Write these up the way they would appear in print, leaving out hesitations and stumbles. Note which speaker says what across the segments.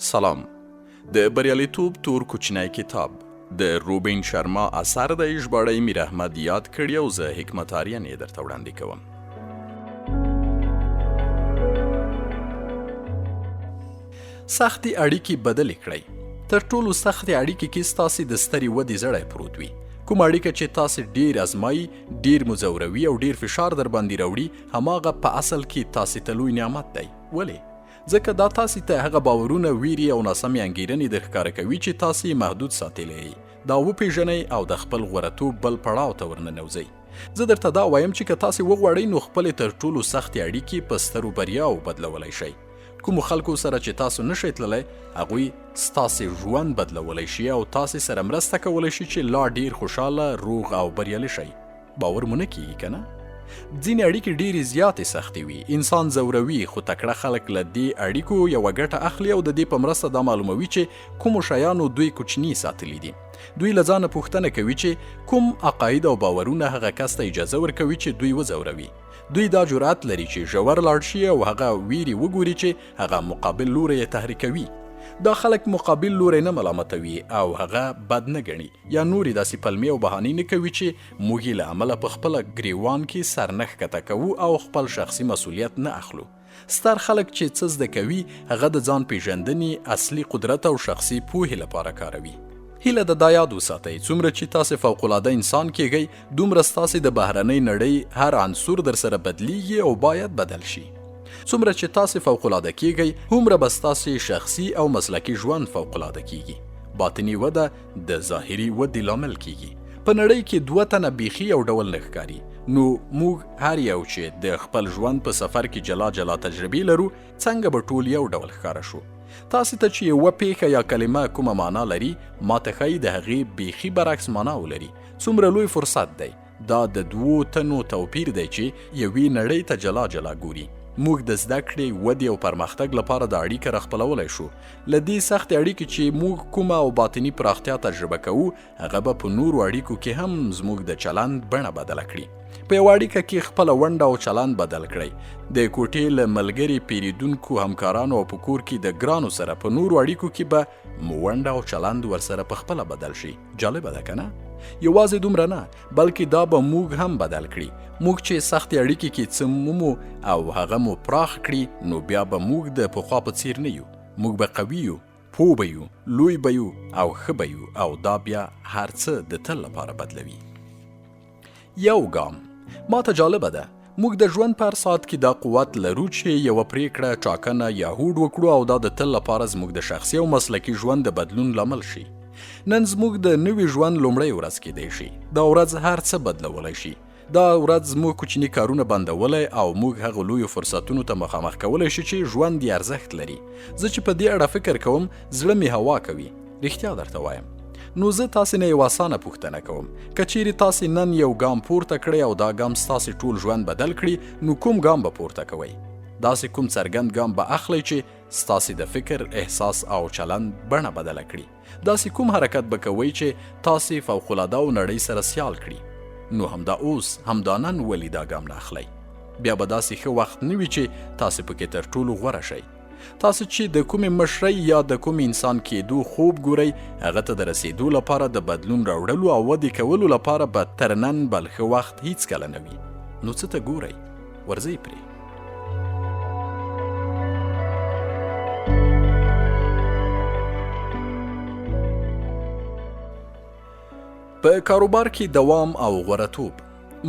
Speaker 1: سلام. د بریالیتوب تور کوچنی کتاب د روبین شرما اثر د ژباړه میراحمد یاد کړی او زه حکمت آریان یې درته وړاندې کوم. سختي اړیکې بدلې کړئ. تر ټولو سختي اړیکې کې ستاسې د سترې ودې زړی پروت وي. کوم اړیکه چې تاسې ډیر ازمایي، ډیر مزوروي او ډیر فشار در باندې راوړي، هماغه په اصل کې تاسې ته لوی نعمت دی. ولې؟ ځکه دا تاسې ته هغه باورونه، ویرې او ناسمې انګیرنې در ښکاره کوي چې تاسې محدود ساتلی. دا وپېژنئ او د خپل غوړتوب بل پړاو ته ورننوځئ. زه درته دا وایم چې که تاسې وغواړئ نو خپلې تر ټولو سختې اړیکې په سترو بریاو بدلولی شئ. کومو خلکو سره چې تاسو نشئ تللی، هغوی ستاسې ژوند بدلولی شي او تاسې سره مرسته کولی شي چې لا ډیر خوشحاله، روغ او بریالي شئ. باور مو نه کیږي که نه؟ ځینې اړیکې ډېرې زیاتې سختې وي. انسان زوروي، خو تکړه خلک له دې اړیکو یوه ګټه اخلي او د دې په مرسته دا معلوموي چې کومو شیانو دوی کوچني ساتلي دي. دوی له ځانه پوښتنه کوي چې کوم عقاید او باورونه هغه کس ته اجازه ورکوي چې دوی وزوروي. دوی دا جرأت لري چې ژور لاړ شي او هغه ویرې وګوري چې هغه مقابل لوری یې تحریکوي. دا خلک مقابل لوری نه ملامتوي او هغه بد نه ګڼي یا نورې داسې پلمې او بهانې نه کوي چې موږ یې له امله په خپله ګریوان کې سر نه ښکته کوو او خپل شخصي مسؤلیت نه اخلو. ستر خلک چې څه زده کوي، هغه د ځان پیژندنې، اصلي قدرت او شخصي پوهې لپاره کاروي. هیله ده دا یاد وساتئ، څومره چې تاسې فوقالعاده انسان کیږئ، دومره ستاسې د بهرنۍ نړۍ هر عنصر در سره بدلیږي او باید بدل شي. څومره چې تاسې فوقالعاده کیږئ، هومره به ستاسې شخصي او مسلکي ژوند فوقالعاده کیږي. باطني وده د ظاهري ودې لامل کیږي. په نړۍ کې دوه تنه بیخي یو ډول نه ښکاري. نو موږ هر یو چې د خپل ژوند په سفر کې جلا جلا تجربې لرو، څنګه به ټول یو ډول ښکاره شو؟ تاسې ته چې یوه پیښه یا کلمه کومه معنا لري، ماته ښایي د هغې بیخي برعکس معنا ولري. څومره لوی فرصت دی! دا د دوو تنو توپیر دی چې یوې نړۍ ته جلا جلا ګوري. موږ د زده کړې، ودې او پرمختګ لپاره د اړیکه راخپلولی شو. له دې سختې اړیکې چې موږ کومه او باطني پراختیا تجربه کوو، هغه به په نورو اړیکو کې هم زموږ د چلند بڼه بدله کړي. په یوه اړیکه کې خپله ونډه او چلند بدل کړئ. د کوټې له ملګري، پیرودونکو، همکارانو او په کور کې د ګرانو سره په نورو اړیکو کې به مو ونډه او چلند ورسره په خپله بدل شي. جالبه ده که نه؟ یوازې دومره نه، بلکې دا به موږ هم بدل کړي. موږ چې سختې اړیکې کې څه مومو او هغه مو پراخ کړي، نو بیا به موږ د پخوا په څیر نه یو. موږ به قوي یو، پوه به یو، لوی به یو او ښه به یو، او دا بیا هر څه د تل لپاره بدلوي. یو ګام. ماته جالبه ده، موږ د ژوند په هر ساعت کې دا قوت لرو چې یوه پریکړه، ټاکنه یا هوډ وکړو او دا د تل لپاره زموږ د شخصي او مسلکي ژوند د بدلون لامل شي. نن زموږ د نوي ژوند لومړۍ ورځ کیدی شي. دا ورځ هر څه بدلولی شي. دا ورځ زموږ کوچني کارونه بندولی او موږ هغو لویو فرصتونو ته مخامخ کولی شي چې ژوند یې ارزښت لري. زه چې په دې اړه فکر کوم، زړه مې هوا کوي. رښتیا درته وایم. نو زه تاسې نه یو اسانه پوښتنه کوم. که چیرې تاسې نن یو ګام پورته کړئ او دا ګام ستاسې ټول ژوند بدل کړي، نو کوم ګام به پورته کوئ؟ داسې کوم څرګند ګام به اخلئ چې ستاسې د فکر، احساس او چلند بڼه بدله کړي؟ داسې کوم حرکت به کوئ چې تاسې فوقالعاده او نړۍ سره سیال کړي؟ نو همدا اوس، همدا نن ولې دا ګام نه اخلئ؟ بیا به داسې ښه وخت نه وي چې تاسې پکې تر ټولو غوره شئ. تاسو چې د کومې مشرۍ یا د کوم انسان کېدو خوب ګورئ، هغه ته د رسېدو لپاره، د بدلون راوړلو او ودې کولو لپاره به تر نن بل ښه وخت هیڅکله نه وي. نو څه ته ګورئ؟ ورځئ پرې. په کاروبار کې دوام او غوړتوب.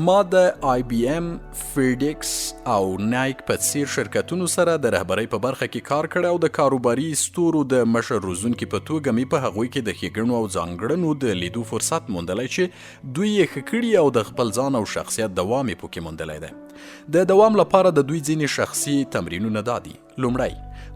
Speaker 1: ما د آی بی ام، فیډیکس او نایک په څیر شرکتونو سره د رهبرۍ په برخه کې کار کړی او د کاروباري ستورو د مشر روزونکي په توګه مې په هغوی کې د ښېګڼو او ځانګړنو د لیدو فرصت موندلی چې دوی یې ښه کړي او د خپل ځان او شخصیت دوام یې پکې موندلی دی. د دوام لپاره د دوی ځینې شخصي تمرینونه دا دي. لومړی،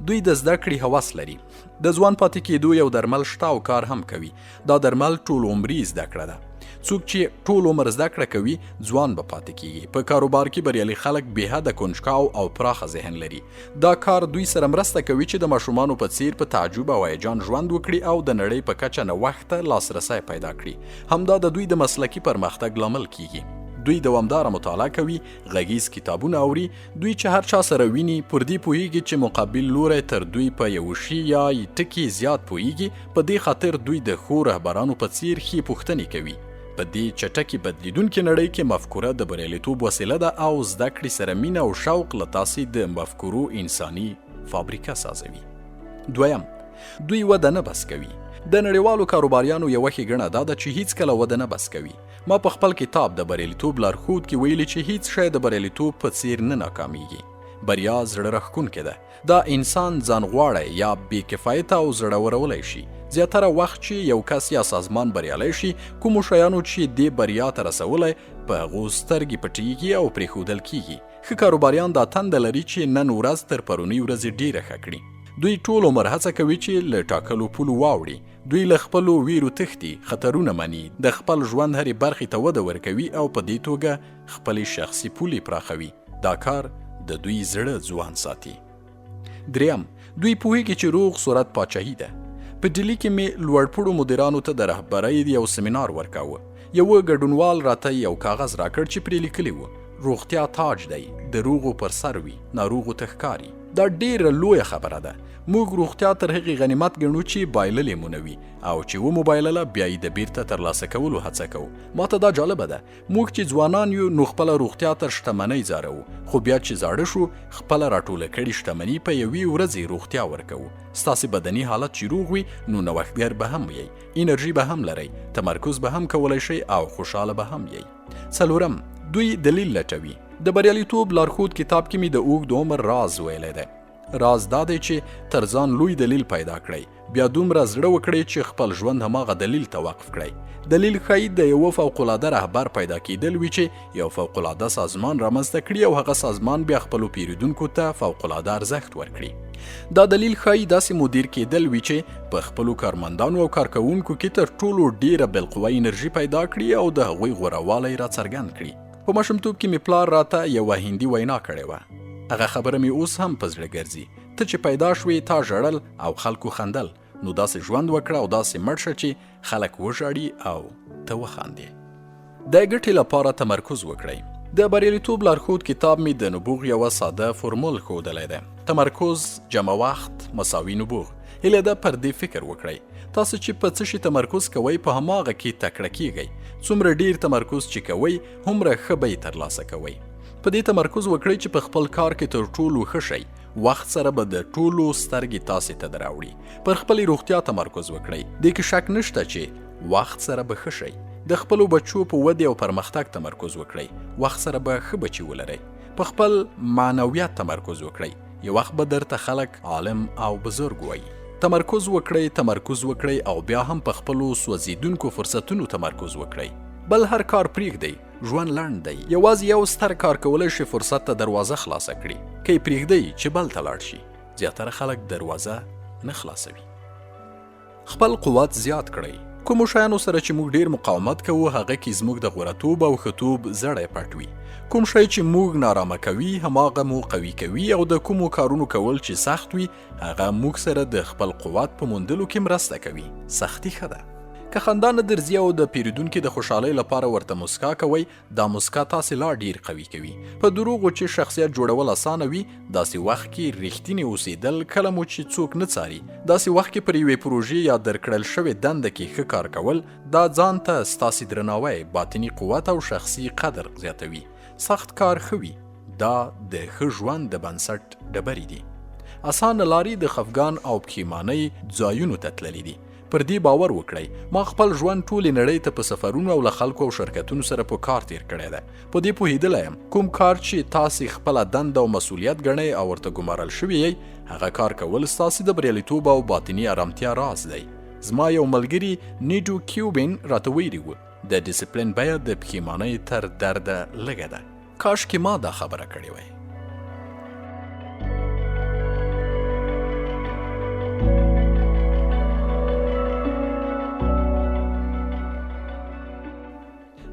Speaker 1: دوی د زده کړې هوس لري. د ځوان پاتې کېدو یو درمل شته او کار هم کوي. دا درمل ټول عمري زده کړه ده. څوک چې ټول عمر زده کړه کوي، ځوان به پاتې کیږي. په کاروبار کې بریالي خلک بېحده کنجکاو او پراخه ذهن لري. دا کار دوی سره مرسته کوي چې د ماشومانو په څیر په تعجب او هیجان ژوند وکړي او د نړۍ په کچه نوښت ته لاسرسی پیدا کړي. همدا د دوی د مسلکي پرمختګ لامل کیږي. دوی دوامداره مطالعه کوي، غږیز کتابونه اوري، دوی چې هر چا سره ویني پر دې پوهیږي چې مقابل لوری تر دوی په یو شي یا ټکي زیات پوهیږي. په دې خاطر دوی د ښو رهبرانو په څیر ښې پوښتنې کوي. په دې چټکې بدلیدونکې نړۍ کې مفکوره د بریالیتوب وسیله ده او زده کړې سره مینه او شوق له تاسې د مفکورو انساني فابریکه سازوي. دویم، دوی وده نه بس کوي. د نړیوالو کاروباریانو یوه ښېګڼه دا ده چې هیڅکله وده نه بس کوي. ما په خپل کتاب د بریالیتوب لارښود کې ویلي چې هیڅ شی د بریالیتوب په څیر نه ناکامیږي. بریا زړه راښکونکې ده. دا انسان ځان غواړی یا بې کفایته او زړورولی شي. زیاتره وخت چې یو کس یا سازمان بریالی شي، کومو شیانو چې دې بریا ته رسولی په هغو سترګې پټیږي او پرېښودل کیږي. ښه کاروباریان دا تنده لري چې نن ورځ تر پرونۍ ورځې ډیره ښه کړي. دوی ټول عمر هڅه کوي چې له ټاکلو پولو واوړي. دوی له خپلو ویرو تښتي، خطرونه مني، د خپل ژوند هرې برخې ته وده ورکوي او په دې توګه خپلې شخصي پولې پراخوي. دا کار د دوی زړه ځوان ساتي. دریم، دوی پوهیږي چې روغ صورت پاچاهي ده. په ډیلي کې مې لوړپوړو مدیرانو ته د رهبرۍ یو سیمینار ورکاوه. یوه ګډونوال راته یو کاغذ راکړ چې پرې لیکلی و: روغتیا تاج دی، د روغو پر سر وي، ناروغو ته ښکاري. دا ډیره لویه خبره ده. موږ روغتیا تر هغې غنیمت ګڼو چې بایللې مو نه وي، او چې ومو بایلله بیا یې د بیرته ترلاسه کولو هڅه کوو. ماته دا جالبه ده. موږ چې ځوانان یو نو خپله روغتیا تر شتمنۍ زاروو، خو بیا چې زاړه شو خپله راټوله کړې شتمني په یوې ورځې روغتیا ورکوو. ستاسې بدني حالت چې روغ وي نو نوښتګر به هم یئ، انرژي به هم لرئ، تمرکز به هم کولی شئ او خوشحاله به هم یئ. څلورم، دوی دلیل لټوي. د بریالیتوب لارښود کتاب کې مې د اوږد عمر راز ویلی دی. راز دا دی چې تر ځان لوی دلیل پیدا کړئ، بیا دومره زړه وکړئ چې خپل ژوند هماغه دلیل ته وقف کړئ. دلیل ښایي د یوه فوقالعاده رهبر پیدا کیدل وي چې یو فوقالعاده سازمان رامنځته کړي او هغه سازمان بیا خپلو پیرودونکو ته فوقالعاده ارزښت ورکړي. دا دلیل ښایي داسې مدیر کیدل وي چې په خپلو کارمندانو او کارکوونکو کې تر ټولو ډیره بالقوه انرژي پیدا کړي او د هغوی غوره راڅرګند کړي. په ماشومتوب کې مې پلار راته یوه هندي وینا کړې وه. هغه خبره مې اوس هم په زړه ګرځي. ته چې پیدا شوې تا ژړل او خلکو خندل، نو داسې ژوند وکړه او داسې مړ شه چې خلک وژاړي او ته وخاندې. د ګټې لپاره تمرکز وکړئ. د بریالیتوب لارښود کتاب مې د نبوغ یوه ساده فورمول ښودلی دی: تمرکز جمع وخت مساوي نبوغ. هیله ده پر دې فکر وکړئ. تاسو چې په څه شي تمرکز کوئ په هماغه کې تکړه کیږئ. څومره ډیر تمرکز چې کوئ هومره ښه به یې ترلاسه کوئ. په دې تمرکز وکړئ چې په خپل کار کې تر ټولو ښه شئ. وخت سره به د ټولو سترګې تاسې ته دراوړي. پر خپلې روغتیا تمرکز وکړئ. دې کې شک نشته چې وخت سره به ښه شئ. د خپلو بچو په ودې او پرمختګ تمرکز وکړئ. وخت سره به ښه بچي ولرئ. په خپل معنویت تمرکز وکړئ. یو وخت به درته خلک عالم او بزرګ وایي. تمرکز وکړئ او بیا هم په خپلو سوځېدونکو فرصتونو تمرکز وکړئ. بل هر کار پرېږدئ. ژوند لنډ دی. یوازې یو ستر کار کولی شي فرصت ته دروازه خلاصه کړي. که یې پرېږدئ چې بل ته لاړ شي، زیاتره خلک دروازه نه خلاصوي. خپل قوت زیات کړئ. کومو شیانو سره چې موږ ډیر مقاومت کوو هغه کې زموږ د غوړتوب او ښهتوب زړی پټ وي. کوم شی چې موږ نارامه کوي هماغه مو قوي کوي او د کومو کارونو کول چې سخت وي هغه موږ سره د خپل قوت په موندلو کې مرسته کوي. سختي ښه ده. که خندا نه درځي او د پیرودونکي د خوشحالۍ لپاره ورته مسکا کوئ، دا مسکا تاسې لا ډیر قوي کوي. په دروغو چې شخصیت جوړول اسانه وي، داسې وخت کې رښتینې اوسېدل کله مو چې څوک نه څاري، داسې وخت کې پر یوې پروژې یا درکړل شوې دنده کې ښه کار کول، دا ځان ته ستاسې درناوی، باطني قوت او شخصي قدر زیاتوي. سخت کار ښه وي. دا د ښه ژوند د بنسټ ډبرې دي. اسانه لارې د خفګان او پښیمانۍ ځایونو ته تللي دي. پر دې باور وکړئ. ما خپل ژوند ټولې نړۍ ته په سفرونو او له خلکو او شرکتونو سره په کار تیر کړی دی. په دې پوهېدلی یم کوم کار چې تاسې خپله دنده او مسؤلیت ګڼئ او ورته ګمارل شوي یئ، هغه کار کول ستاسې د بریالیتوب او باطني ارامتیا راز دی. زما یو ملګري نیډو کیوبین راته ویلي و: د ډیسپلین بیه د پښیمانۍ تر درده لږه ده. کاشکې ما دا خبره کړې وای.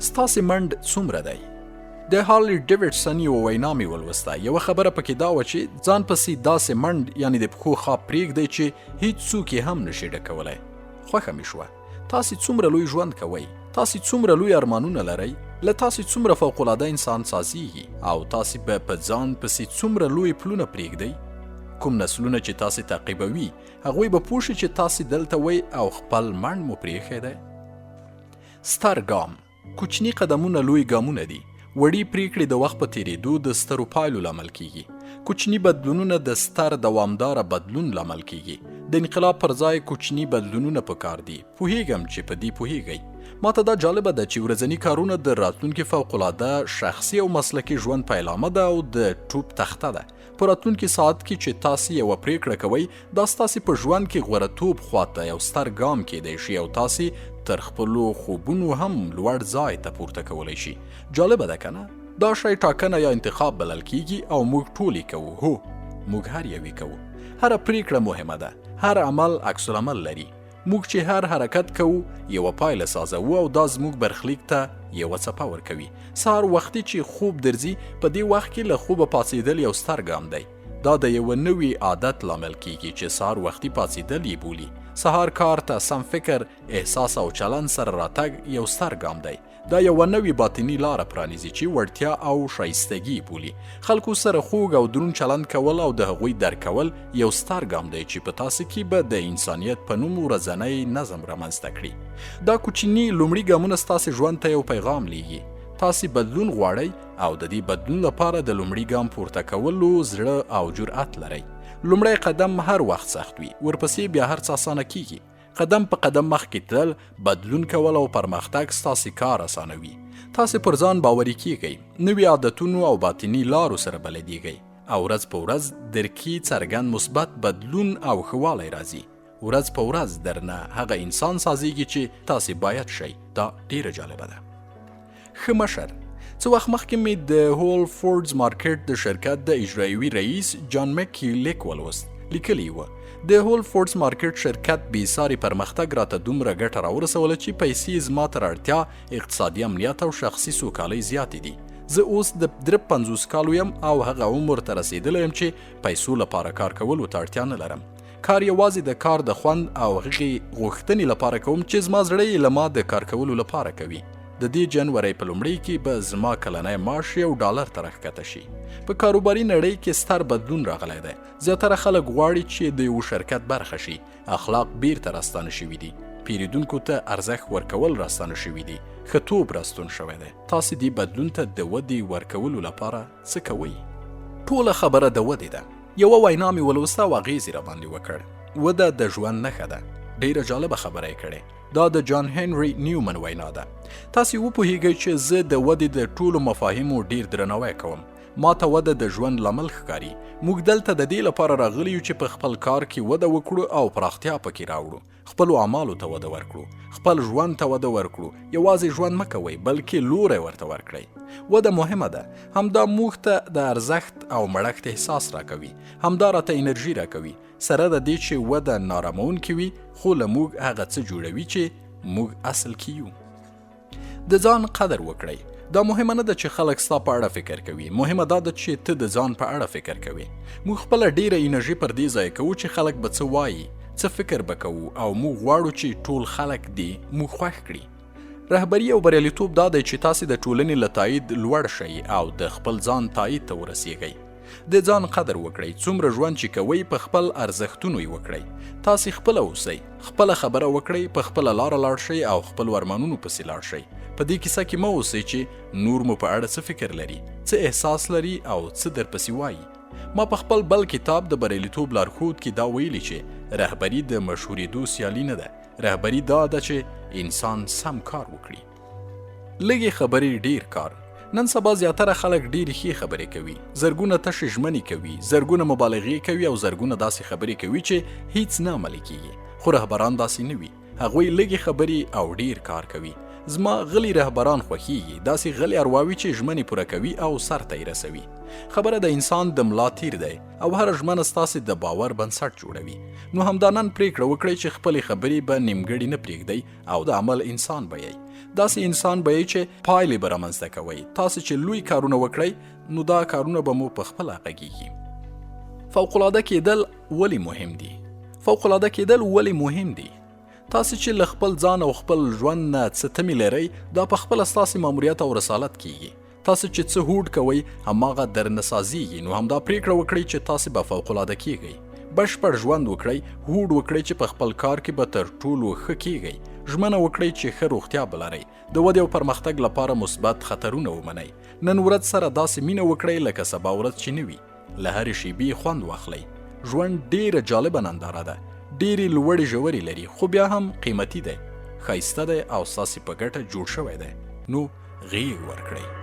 Speaker 1: ستاسې منډ څومره دی؟ د هارلی ډیویډسن یوه وینا مې ولوسته. یوه خبره پکې دا وه چې ځان پسې داسې منډ، یعنې د پښو خواب پرېږدئ چې هیڅ څوک یې هم نشي ډکولی. خوښه مې شوه. تاسې څومره لوی ژوند کوئ؟ تاسې څومره لوی ارمانونه لرئ؟ له تاسې څومره فوقالعاده انسان سازیږي او تاسې به په ځان پسې څومره لوی پلونه پرېږدئ. کوم نسلونه چې تاسې تعقیبوي هغوی به پوه شي چې تاسې دلته وئ او خپل منډ مو پرېښی دی. ستر ګام. کوچني قدمونه لوی ګامونه دي. وړې پریکړې د وخت په تېرېدو د سترو پایلو لامل کیږي. کوچني بدلونونه د ستر دوامداره بدلون لامل کیږي. د انقلاب پر ځای کوچني بدلونونه پکار دي. پوهیږم چې په دې پوهیږئ. ماته دا جالبه ده چې ورځني کارونه د راتلونکي فوقالعاده شخصي او مسلکي ژوند پیلامه ده او د ټوپ تخته ده. په راتلونکي ساعت کې چې تاسې یوه پریکړه کوئ دا ستاسې په ژوند کې غوړتوب خواته یو ستر ګام کیدی شي او تاسې تر خپلو خوبونو هم لوړ ځای ته پورته کولی شي. جالبه ده که نه؟ دا شی ټاکنه یا انتخاب بلل کیږي او موږ ټول یې کوو. هو موږ هر یو یې کوو. هره پریکړه مهمه ده. هر عمل عکس العمل لري. موږ چې هر حرکت کوو یوه پایله سازوو او دا زموږ برخلیک ته یوه څپه ورکوي. سهار وختي چې خوب درځي په دې وخت کې له خوبه پاڅېدل یو ستر ګام دی. دا د یوه نوي عادت لامل کیږي چې سهار وختي پاڅېدل یې بولي. سهار کار ته سم فکر، احساس او چلند سره راتګ یو ستر ګام دی. دا یوه نوې باطني لاره پرانیزي چې وړتیا او ښایستګي بولي. خلکو سره خوږ او دروند چلند کول او د هغوی درک کول یو ستر ګام دی چې په تاسې کې به د انسانیت په نوم ورځنی نظم رامنځته کړي. دا کوچني لومړي ګامونه ستاسې ژوند ته یو پیغام لیږي. تاسې بدلون غواړئ او د دې بدلون لپاره د لومړي ګام پورته کولو زړه او جرأت لرئ. لومړی قدم هر وخت سخت وي، ورپسې بیا هر څه اسانه کیږي. قدم په قدم مخکې تلل، بدلون کول او پرمختګ ستاسې کار اسانوي. تاسې پر ځان باوري کیږئ، نوي عادتونو او باطني لارو سره بلدیږئ او ورځ په ورځ درکې څرګند مثبت بدلون او ښه والی راځي. ورځ په ورځ درنه هغه انسان سازیږي چې تاسې باید شئ. دا ډیره جالبه ده. ښه مشر. څه وخت مخکې مې د هول فورډز مارکیټ د شرکت د اجرایوي رئیس جان مکي لیکوال لیکلی و. د هول فورډز مارکیټ شرکت بېساري پرمختګ راته دومره ګټه راورسوله چې پیسې زما تر اړتیا، اقتصادي امنیت او شخصي سوکالۍ زیاتې دي. زه اوس د 53 کالو یم او هغه عمر ته رسېدلی یم چې پیسو لپاره کار کولو ته اړتیا نه لرم. کار یوازې د کار د خوند او هغې غوښتنې لپاره کوم چې زما زړه یې له ما د کار کولو لپاره کوي. د دې جنورۍ په لومړۍ کې به زما کلنی معاش $1 ته راښکته شي. په کاروباري نړۍ کې ستر بدلون راغلی دی. زیاتره خلک غواړي چې د یو شرکت برخه شي. اخلاق بیرته راستانه شوي دي. پیرودونکو ته ارزښت ورکول راستانه شوي دي. ښه توب راستون شوی دی. تاسې دې بدلون ته د ودې ورکولو لپاره څه کوئ؟ ټوله خبره د ودې ده. یوه وینا مې ولوسته او اغېز یې راباندې وکړ. وده د ژوند نښه ده. ډیره جالبه خبره یې کړې. دا د جان هنري نیومن وینا ده. تاسې وپوهیږئ چې زه د ودې د ټولو مفاهیمو ډیر درناوی کوم. ما ته وده د ژوند لامل ښکاري. موږ دلته د دې لپاره راغلي یو چې په خپل کار کې وده وکړو او پراختیا پکې راوړو. خپلو اعمالو ته وده ورکړو. خپل ژوند ته وده ورکړو. یوازې ژوند مه کوئ بلکې لوری ورته ورکړئ. وده مهمه ده. همدا موږ ته د ارزښت او مړښت احساس راکوي. همدا راته انرژي راکوي. سره د دې چې وده نارامونکې وي خو له موږ هغه څه جوړوي چې موږ اصل کې یو. د ځان قدر وکړئ. دا مهمه نه ده چې خلک ستا په اړه فکر کوي. مهمه دا ده چې ته د ځان په اړه فکر کوي. موږ خپله ډیره انرژي پر دې ځای کوو چې خلک به څه وایي، څه فکر به کوو او موږ غواړو چې ټول خلک دې موږ خوښ کړي. رهبري او بریالیتوب دا دی چې تاسې د ټولنې له تایید لوړ شئ او د خپل ځان تایید ته ورسیږئ. د ځان قدر وکړئ. څومره ژوند چې کوئ په خپل ارزښتونو یې وکړئ. تاسې خپله اوسئ. خپله خبره وکړئ. په خپله لاره لاړ شئ او خپل ارمانونو پسې لاړ شئ. په دې کیسه کې مه اوسئ چې نور مو په اړه څه فکر لري، څه احساس لري او څه درپسې وایي. ما په خپل بل کتاب د بریالیتوب لارښود کې دا ویلي چې رهبري د مشهورېدو سیالي نه ده. رهبري دا ده چې انسان سم کار وکړي. لږې خبرې ډیر کار. نن سبا زیاتره خلک ډېرې ښې خبرې کوي. زرګونه تشې ژمنې کوي. زرګونه مبالغې کوي او زرګونه داسې خبرې کوي چې هیڅ نه عملي کیږي. خو رهبران داسې نه وي. هغوی لږې خبرې او ډیر کار کوي. زما غلی رهبران خوښیږي. داسې غلی ارواوي چې ژمنې پوره کوي او سر ته یې رسوي. خبره د انسان د ملا تیر دی او هر ژمنه ستاسې د باور بنسټ جوړوي. نو همدا نن پریکړه وکړئ چې خپلې خبرې به نیمګړې نه پرېږدئ او د عمل انسان به یئ. داسې انسان به یې چې پایلې به رامنځته کوئ. تاسې چې لوی کارونه وکړئ نو دا کارونه به مو پخپله غږیږي. فوقالعاده کېدل ولې مهم دي؟ فوقالعاده کېدل ولې مهم دي؟ تاسې چې له خپل ځان او خپل ژوند نه څه تمې لرئ دا په خپله ستاسې ماموریت او رسالت کیږي. تاسې چې څه هوډ کوئ هماغه درنه سازیږي. نو همدا پریکړه وکړئ چې تاسې به فوقالعاده کیږئ. بشپړ ژوند وکړئ. هوډ وکړئ چې په خپل کار کې به تر ټولو ښه کیږئ. ژمنه وکړئ چې ښه روغتیا به لرئ. د ودې او پرمختګ لپاره مثبت خطرونه ومنئ. نن ورځ سره داسې مینه وکړئ لکه سبا ورځ چې نه وي. له هرې شیبې خوند واخلئ. ژوند ډیره جالبه ننداره ده. ډیرې لوړې ژورې لري خو بیا هم قیمتي دی. ښایسته دی او ستاسې په ګټه جوړ شوی دی. نو غیږ ورکړئ.